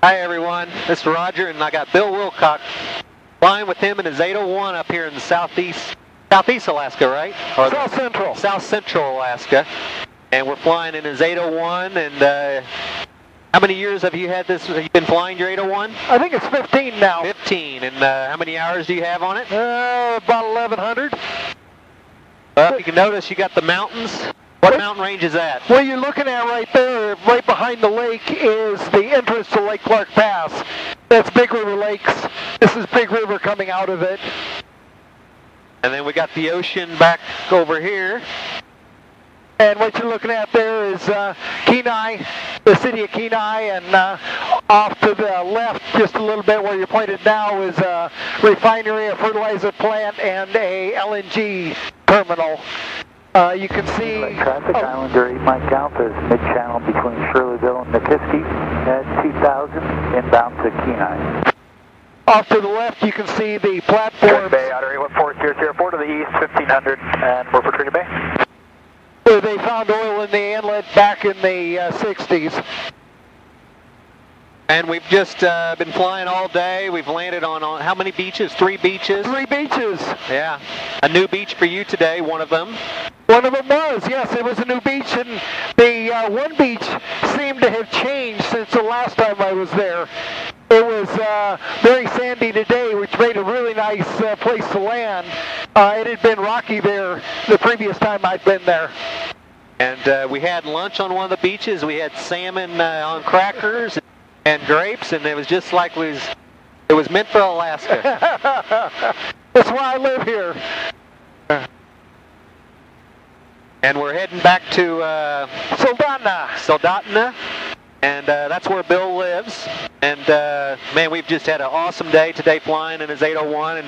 Hi everyone, this is Roger, and I got Bill Wilcox flying with him in his 801 up here in the southeast Alaska, right? Or South Central. South Central Alaska. And we're flying in his 801, and how many years have you had this? Have you been flying your 801? I think it's 15 now. 15, and how many hours do you have on it? About 1,100. Well, if you can notice, you got the mountains. What mountain range is that? What you're looking at right there, right behind the lake, is the entrance to Lake Clark Pass. That's Big River Lakes. This is Big River coming out of it. And then we got the ocean back over here. And what you're looking at there is Kenai, the city of Kenai, and off to the left, just a little bit where you're pointed now, is a refinery, a fertilizer plant, and a LNG terminal. You can see... Traffic, Islander 8 Mike Alpha is mid-channel between Shirleyville and Nikiski at 2000, inbound to Kenai. Off to the left, you can see the platform. Bay, Otter 814, 004 to the east, 1500, and we're for Trigger Bay. Where they found oil in the inlet back in the 60s. And we've just been flying all day. We've landed on how many beaches? 3 beaches? 3 beaches. Yeah. A new beach for you today, one of them. One of them was, yes, it was a new beach, and the one beach seemed to have changed since the last time I was there. It was very sandy today, which made a really nice place to land. It had been rocky there the previous time I'd been there. And we had lunch on one of the beaches. We had salmon on crackers and grapes, and it was just like it was meant for Alaska. That's why I live here. And we're heading back to Soldotna, and that's where Bill lives. And man, we've just had an awesome day today flying in his 801,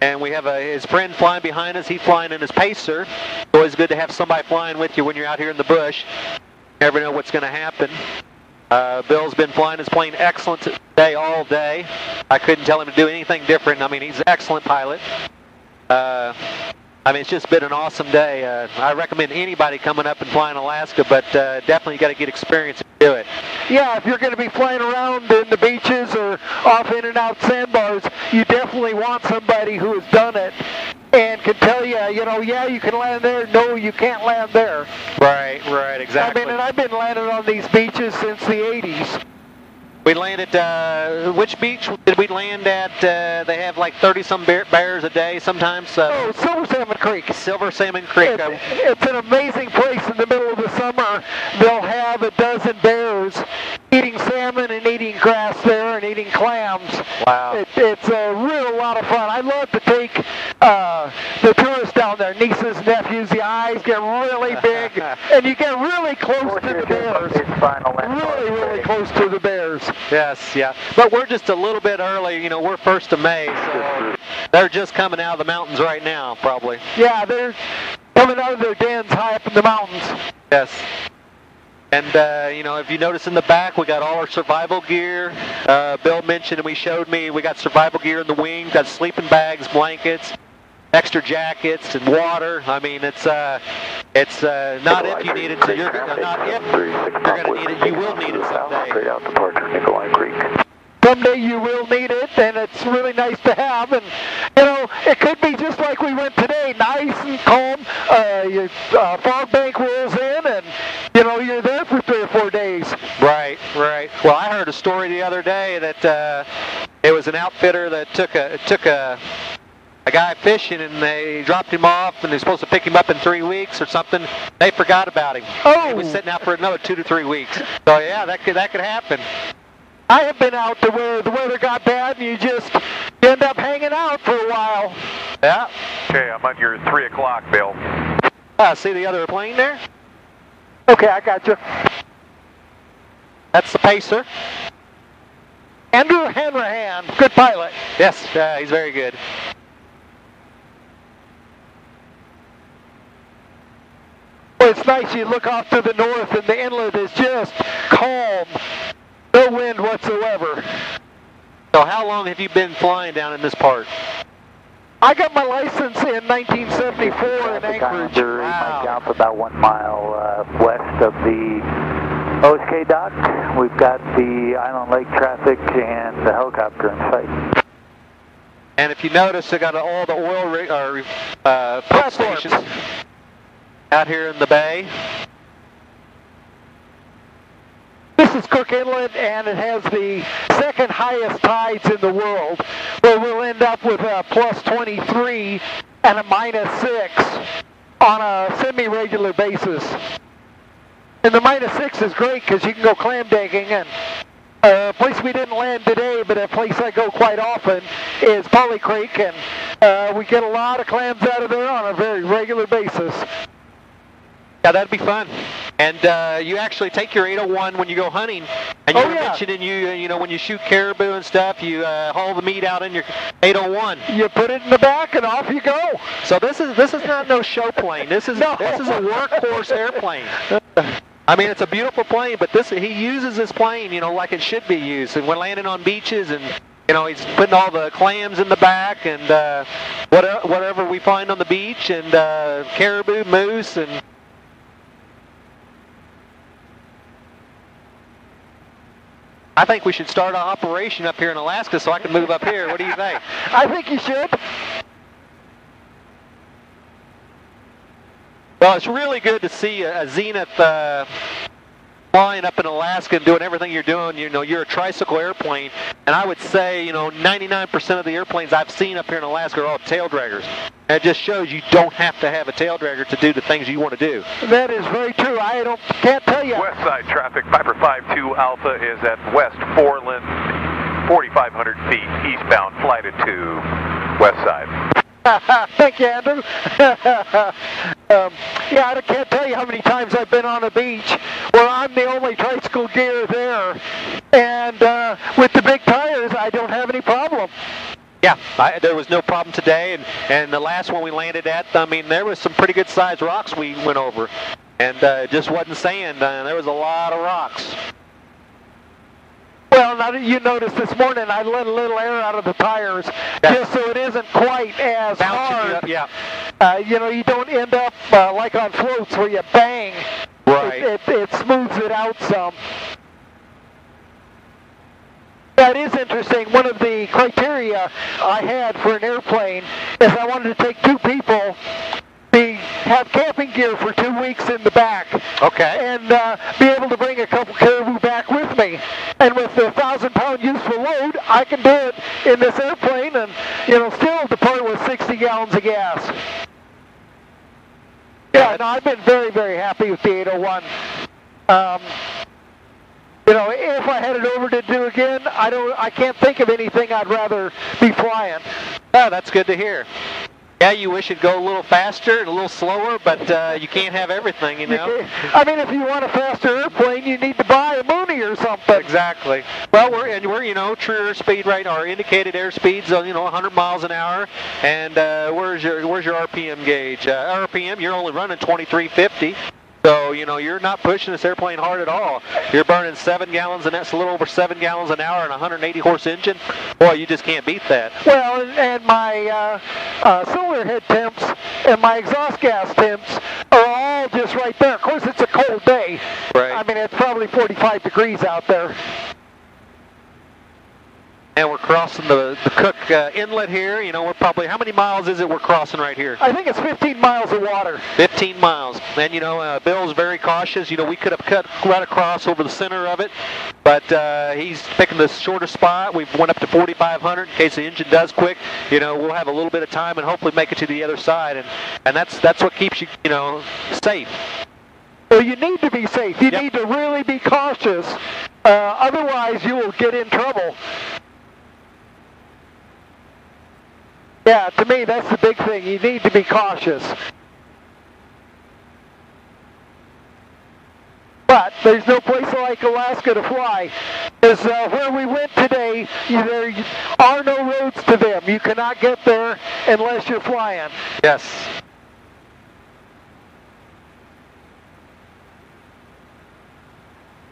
and we have his friend flying behind us. He's flying in his Pacer. It's always good to have somebody flying with you when you're out here in the bush. You never know what's going to happen. Bill's been flying his plane excellent today all day. I couldn't tell him to do anything different. I mean, he's an excellent pilot. I mean, it's just been an awesome day. I recommend anybody coming up and flying Alaska, but definitely you got to get experience to do it. Yeah, if you're going to be flying around in the beaches or off in and out sandbars, you definitely want somebody who has done it and can tell you, yeah, you can land there. No, you can't land there. Right, exactly. I mean, and I've been landing on these beaches since the 80s. We landed, which beach did we land at? They have like 30-some bears a day sometimes. Silver Salmon Creek. Silver Salmon Creek. It's an amazing place in the middle of the summer. They'll have a dozen bears eating salmon and eating grass there and eating clams. Wow. It's a real lot of fun. I love to take the tourists down there, nieces, nephews. The eyes get really big, and you get really close to the bears. Really close to the bears. Yes, yeah. But we're just a little bit early. We're 1st of May, so they're just coming out of the mountains right now, probably. Yeah, they're coming out of their dens high up in the mountains. Yes. And, if you notice in the back, we got all our survival gear. Bill mentioned, and we showed me, we got survival gear in the wing, got sleeping bags, blankets, extra jackets, and water. I mean, it's not if you need it, so you're not if you're going to need it, you will need it someday. Straight out departure, Nikolai Creek. Someday you will need it, and it's really nice to have. And, it could be just like we went today, nice and calm. Fog bank rolls in, and, you're there for 3 or 4 days. Right. Well, I heard a story the other day that it was an outfitter that took a guy fishing, and they dropped him off, and they're supposed to pick him up in 3 weeks or something. They forgot about him. Oh! He was sitting out for another 2 to 3 weeks. So yeah, that could happen. I have been out to where the weather got bad, and you end up hanging out for a while. Yeah. Okay, I'm on your 3 o'clock, Bill. See the other plane there? Okay, I got you. That's the Pacer. Andrew Hanrahan, good pilot. Yes, he's very good. Well, it's nice. You look off to the north, and the inlet is just calm. No wind whatsoever. So how long have you been flying down in this part? I got my license in 1974 in Anchorage. Wow. Mike Alpha about 1 mile west of the OSK Doc, we've got the Island Lake traffic and the helicopter in sight. And if you notice, they got all the oil pump stations out here in the bay. This is Cook Inlet, and it has the second highest tides in the world, where we'll end up with a plus 23 and a minus 6 on a semi-regular basis. And the minus 6 is great because you can go clam digging, and a place we didn't land today, but a place I go quite often, is Polly Creek, and we get a lot of clams out of there on a very regular basis. Yeah, that'd be fun. And you actually take your 801 when you go hunting, and you were mentioning you know, when you shoot caribou and stuff, you haul the meat out in your 801. You put it in the back, and off you go. So this is not no show plane. This is a workhorse airplane. I mean, it's a beautiful plane, but he uses this plane, you know, like it should be used. And we're landing on beaches, and you know, he's putting all the clams in the back, and whatever we find on the beach, and caribou, moose, and I think we should start an operation up here in Alaska so I can move up here. What do you think? I think you should. Well, it's really good to see a Zenith flying up in Alaska and doing everything you're doing. You know, you're a tricycle airplane, and I would say, you know, 99% of the airplanes I've seen up here in Alaska are all tail draggers. And it just shows you don't have to have a tail dragger to do the things you want to do. That is very true. Can't tell you. West side traffic, Piper 52 Alpha is at West Foreland, 4,500 feet eastbound, flighted to West side. Thank you, Andrew. Yeah, I can't tell you how many times I've been on a beach where I'm the only tricycle gear there, and with the big tires, I don't have any problem. Yeah, there was no problem today, and the last one we landed at, I mean, there was some pretty good sized rocks we went over, and it just wasn't sand. There was a lot of rocks. Well, now you noticed this morning I let a little air out of the tires just so it isn't quite as hard. Yeah. You know, you don't end up like on floats where you bang. Right. It smooths it out some. That is interesting. One of the criteria I had for an airplane is I wanted to take two people, have camping gear for 2 weeks in the back. Okay. And be able to bring a couple caribou back with me. And with the 1,000-pound useful load, I can do it in this airplane and, you know, still depart with 60 gallons of gas. Yeah, no, I've been very, very happy with the 801. You know, if I had it over to do again, I can't think of anything I'd rather be flying. Oh, that's good to hear. Yeah, you wish it'd go a little faster and a little slower, but you can't have everything, you know. I mean, if you want a faster airplane, you need to buy a Mooney or something. Exactly. Well, we're you know, true airspeed right now. Our indicated airspeed's on, you know, 100 miles an hour. And where's your RPM gauge? RPM, you're only running 2350. So, you know, you're not pushing this airplane hard at all. You're burning 7 gallons, and that's a little over 7 gallons an hour and a 180 horse engine. Boy, you just can't beat that. Well, and my cylinder head temps and my exhaust gas temps are all just right there. Of course, it's a cold day. Right. I mean, it's probably 45 degrees out there. And we're crossing the Cook Inlet here. You know, we're probably, how many miles is it we're crossing right here? I think it's 15 miles of water. 15 miles. And, you know, Bill's very cautious. You know, we could have cut right across over the center of it, but he's picking the shortest spot. We've went up to 4,500 in case the engine does quick. You know, we'll have a little bit of time and hopefully make it to the other side. And that's what keeps you, you know, safe. Well, you need to be safe. You need to really be cautious. Otherwise, you will get in trouble. Yeah, to me, that's the big thing. You need to be cautious. But there's no place like Alaska to fly. Because where we went today, there are no roads to them. You cannot get there unless you're flying. Yes.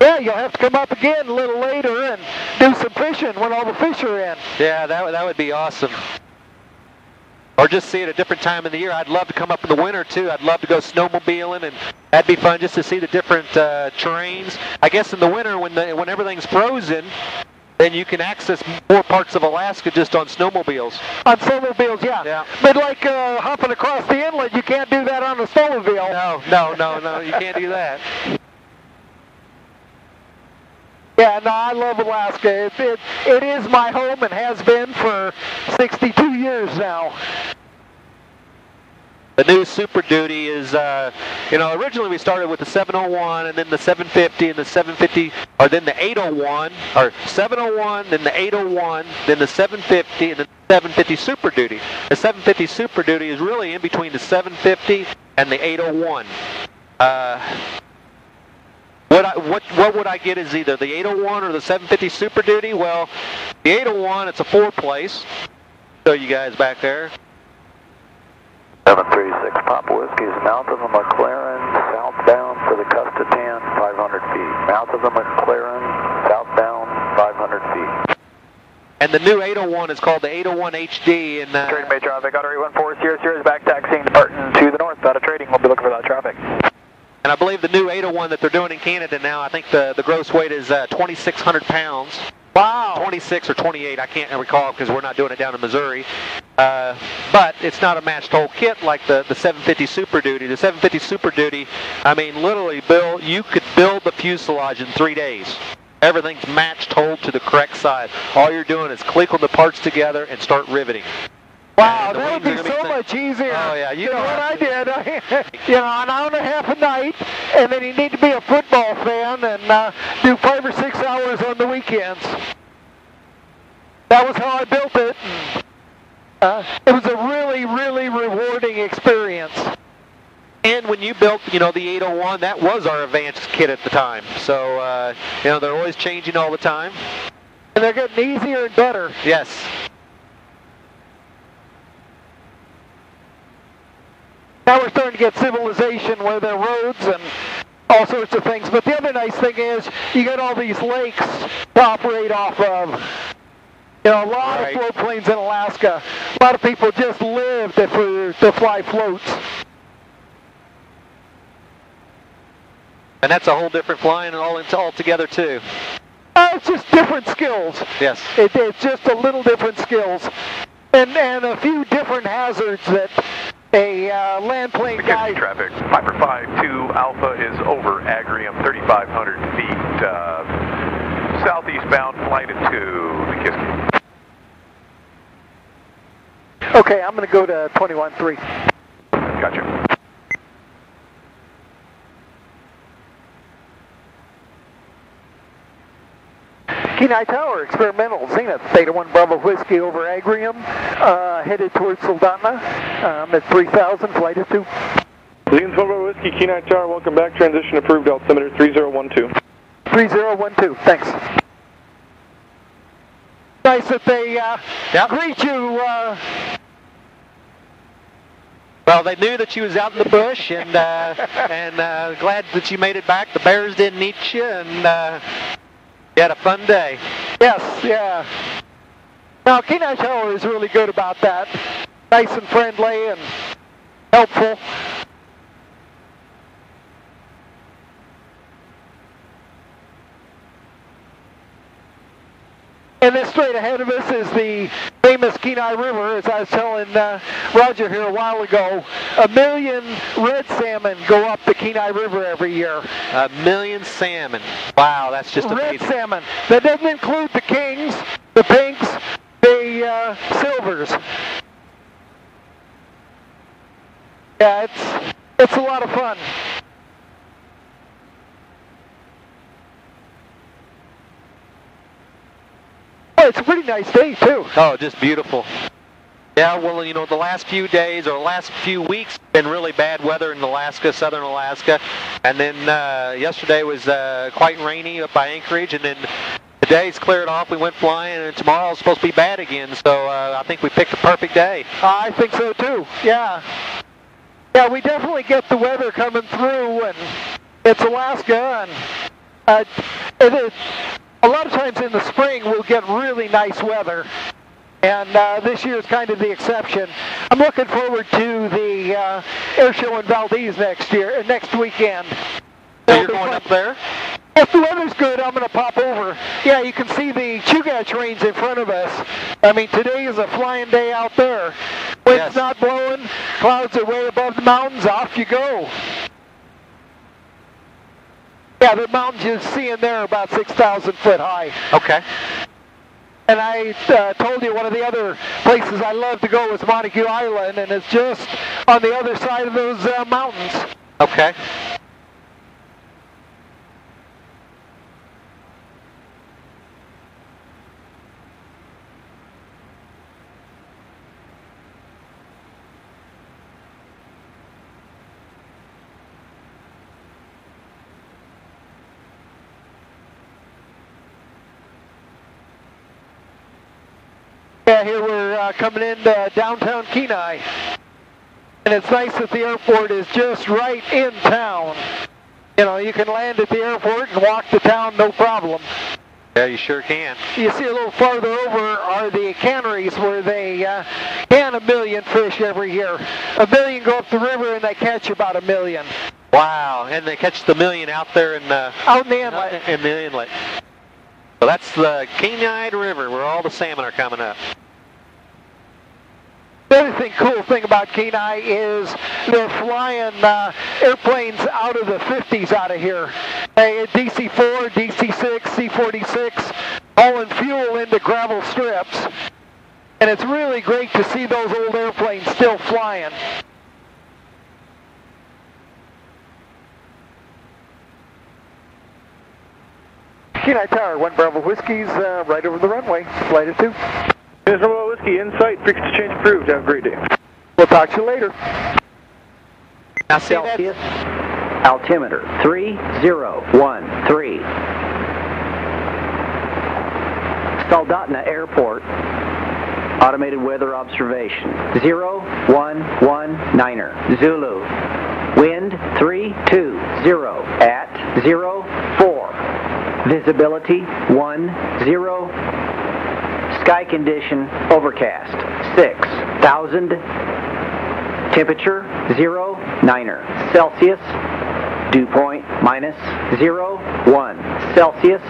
Yeah, you'll have to come up again a little later and do some fishing when all the fish are in. Yeah, that would be awesome. or just see it a different time of the year. I'd love to come up in the winter too. I'd love to go snowmobiling, and that'd be fun just to see the different terrains. I guess in the winter when everything's frozen, then you can access more parts of Alaska just on snowmobiles. On snowmobiles, yeah. Yeah. But like hopping across the inlet, you can't do that on a snowmobile. No, you can't do that. Yeah, no, I love Alaska. It is my home and has been for 62 years now. The new Super Duty is, originally we started with the 701 and then the 750 and the 750, or then the 801, or 701, then the 801, then the 750, and then the 750 Super Duty. The 750 Super Duty is really in between the 750 and the 801. What would I get is either the 801 or the 750 Super Duty? Well, the 801, it's a 4-place. Show you guys back there. 736 Papa Whiskey is mouth of a McLaren, southbound for the Custa 10, 500 feet. Mouth of the McLaren, southbound, 500 feet. And the new 801 is called the 801 HD. And Trading Bay traffic, Otter 814, Sierra Sierra is back taxiing, departing to the north, out of trading. We'll be looking for that traffic. And I believe the new 801 that they're doing in Canada now, I think the gross weight is 2,600 pounds. Wow. 26 or 28, I can't recall because we're not doing it down in Missouri. But it's not a matched whole kit like the 750 Super Duty. The 750 Super Duty, I mean, literally, Bill, you could build the fuselage in 3 days. Everything's matched whole to the correct size. All you're doing is clicking the parts together and start riveting. Wow, that would be so much easier. Oh, yeah. You know what I did? An hour and a half a night, and then you need to be a football fan and do 5 or 6 hours on the weekends. That was how I built it. It was a really, really rewarding experience. And when you built, the 801, that was our advanced kit at the time. So, they're always changing all the time. And they're getting easier and better. Yes. Now we're starting to get civilization where there are roads and all sorts of things. But the other nice thing is you get all these lakes to operate off of. A lot of float planes in Alaska. A lot of people just live to fly floats. And that's a whole different flying all together too. It's just different skills. Yes. It's just a little different skills. And a few different hazards that a land plane guy... Traffic, Piper 5-2 Alpha is over Agrium, 3,500 feet, southeastbound, flight to Nikiski. Okay, I'm going to go to 21-3. Gotcha. Kenai Tower, experimental, Zenith, Theta 1 Bravo Whiskey over Agrium, headed towards Soldotna, at 3,000, flight of 2. Zenith 1 Bravo Whiskey, Kenai Tower, welcome back, transition approved, altimeter 3012. 3012, thanks. Nice that they greet you. Well, they knew that you was out in the bush, and glad that you made it back. The bears didn't eat you, and you had a fun day. Yes, yeah. Now, Kenai Tower is really good about that. Nice and friendly and helpful. And this straight ahead of us is the famous Kenai River. As I was telling Roger here a while ago, 1 million red salmon go up the Kenai River every year. 1 million salmon. Wow, that's just amazing. Red salmon. That doesn't include the kings, the pinks, the silvers. Yeah, it's a lot of fun. Oh, it's a pretty nice day, too. Oh, just beautiful. Yeah, well, the last few days or last few weeks been really bad weather in Alaska, southern Alaska. And then yesterday was quite rainy up by Anchorage. And then today's cleared off. We went flying, and tomorrow's supposed to be bad again. So I think we picked a perfect day. I think so, too. Yeah. Yeah, we definitely get the weather coming through, and it's Alaska. And a lot of times in the spring, we'll get really nice weather. And this year is kind of the exception. I'm looking forward to the air show in Valdez next weekend. So you're going up there? If the weather's good, I'm going to pop over. Yeah, you can see the Chugach Range in front of us. I mean, today is a flying day out there. Wind's not blowing, clouds are way above the mountains, off you go. Yeah, the mountains you see in there are about 6,000 foot high. Okay. And I told you one of the other places I love to go is Montague Island, and it's just on the other side of those mountains. Okay. Yeah, here we're coming into downtown Kenai. And it's nice that the airport is just right in town. You know, you can land at the airport and walk to town, no problem. Yeah, you sure can. You see a little farther over are the canneries where they can 1 million fish every year. 1 million go up the river and they catch about 1 million. Wow, and they catch the 1 million out there in out in the inlet. In the inlet. So that's the Kenai River where all the salmon are coming up. The other cool thing about Kenai is they're flying airplanes out of the 50s out of here. DC-4, DC-6, C-46, hauling fuel into gravel strips. And it's really great to see those old airplanes still flying. Kenai Tower, 1 Bravo Whiskey's right over the runway, flight of 2. Bravo Whiskey, in sight, frequency change approved. Have a great day. We'll talk to you later. Now see Celsius, altimeter 3013. Soldotna Airport, automated weather observation 0119er, Zulu. Wind 320 at 04. Visibility 10. Sky condition overcast 6,000. Temperature 09er Celsius. Dew point -01 Celsius.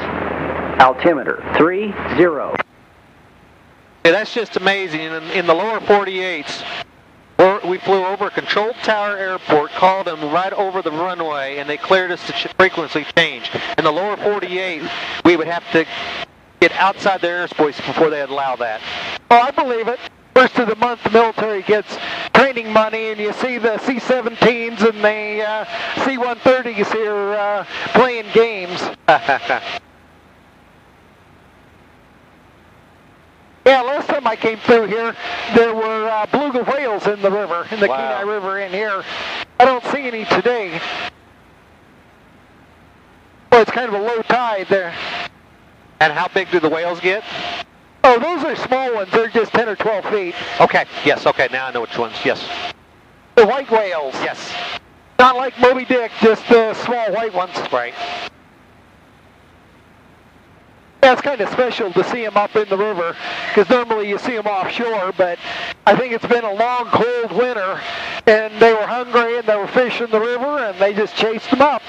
Altimeter 30. Yeah, that's just amazing. In the lower 48s, we flew over a controlled tower airport, called them right over the runway, and they cleared us to frequency change. In the lower 48, we would have to get outside their airspace before they'd allow that. Oh, I believe it. First of the month, the military gets training money, and you see the C-17s and the C-130s here playing games. Yeah, last time I came through here, there were beluga whales in the river, in the Kenai River in here. I don't see any today. Well, it's kind of a low tide there. And how big do the whales get? Oh, those are small ones. They're just 10 or 12 feet. Okay, yes, okay, now I know which ones, yes. The white whales. Yes. Not like Moby Dick, just the small white ones. Right. Yeah, it's kind of special to see them up in the river, because normally you see them offshore, but I think it's been a long, cold winter, and they were hungry, and there were fish in the river, and they just chased them up.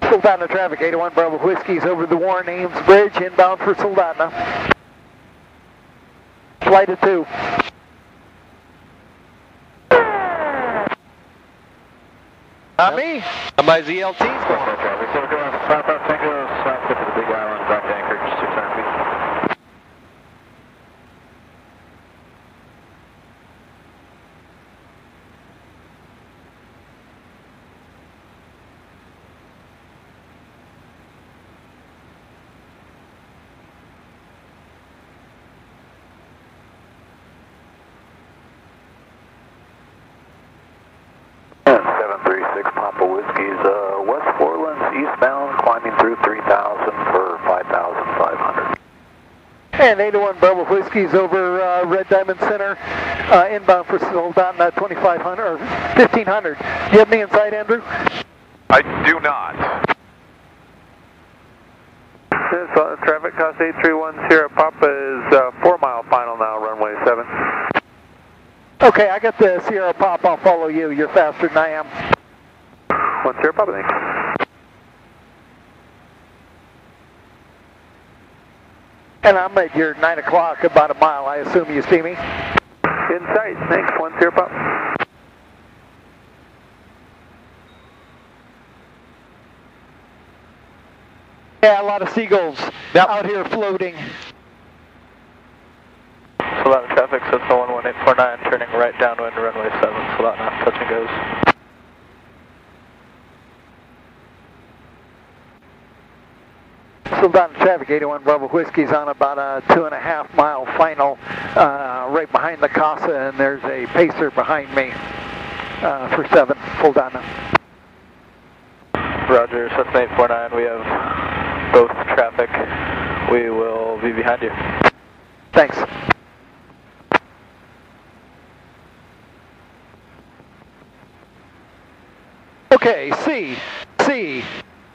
Soldotna traffic, 801 Bravo Whiskey's over the Warren Ames Bridge, inbound for Soldotna. Flight of 2. Not me. Somebody's ELT's going on. Traffic, so we're going southwest St. Louis, south tip of the Big Island, back to Anchorage, 600 feet. And 736 Papa Whiskey's West Forelands eastbound, climbing through 3,000 for 5,500. And 801 Bravo Whiskey's over Red Diamond Center, inbound for Soldotna 2,500 or 1,500. Do you have me inside, Andrew? I do not. So traffic cost 8310 Papa is 4 mile final now, runway 7. Okay, I got the Sierra Pop. I'll follow you. You're faster than I am. 10 Papa, thanks. And I'm at your 9 o'clock, about a mile. I assume you see me? In sight, thanks. 10 Papa. Yeah, a lot of seagulls out here floating. So that traffic says the 11849 turning right downwind to runway 7, so that now touch and goes. So down traffic, 81 Bravo Whiskey's on about a 2.5 mile final right behind the Casa, and there's a pacer behind me for 7, full down now. Roger, Cessna 849, we have both traffic. We will be behind you. Thanks. Okay, C,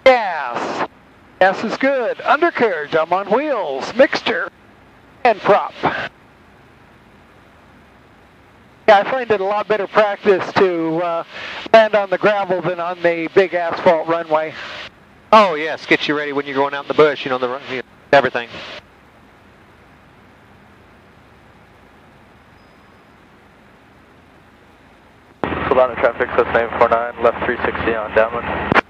gas. Gas is good. Undercarriage, I'm on wheels. Mixture and prop. Yeah, I find it a lot better practice to land on the gravel than on the big asphalt runway. Oh yes, get you ready when you're going out in the bush, you know, everything. Solana traffic, Cessna 849, left 360 on downwind.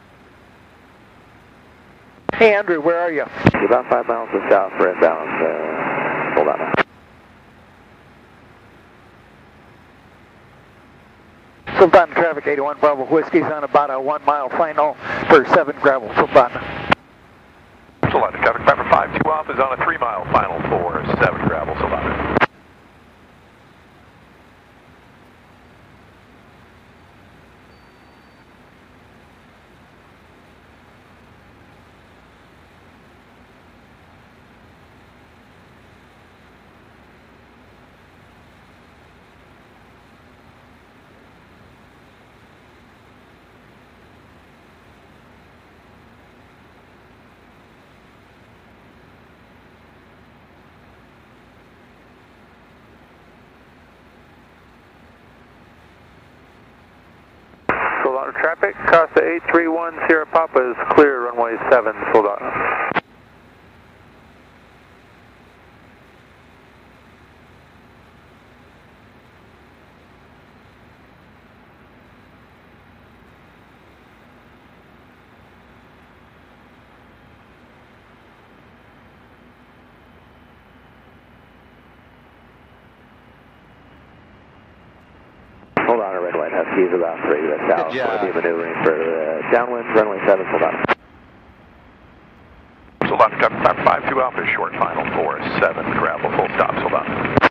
Hey Andrew, where are you? About 5 miles to south for inbound. Hold on now. Sultana traffic, 81 Bravo Whiskey's on about a 1 mile final for 7 gravel, Sultana. Solana traffic, Pepper 52 off is on a 3 mile final for 7 gravel, Solana. Solana traffic, Costa 831 Sierra Papa is clear, runway 7, Solana. Hold on, a red white Husky is about 3 to the south. We'll be maneuvering for downwind, runway 7, hold on. Solana traffic, 52 off is short final for 7 gravel, full stop, Solana.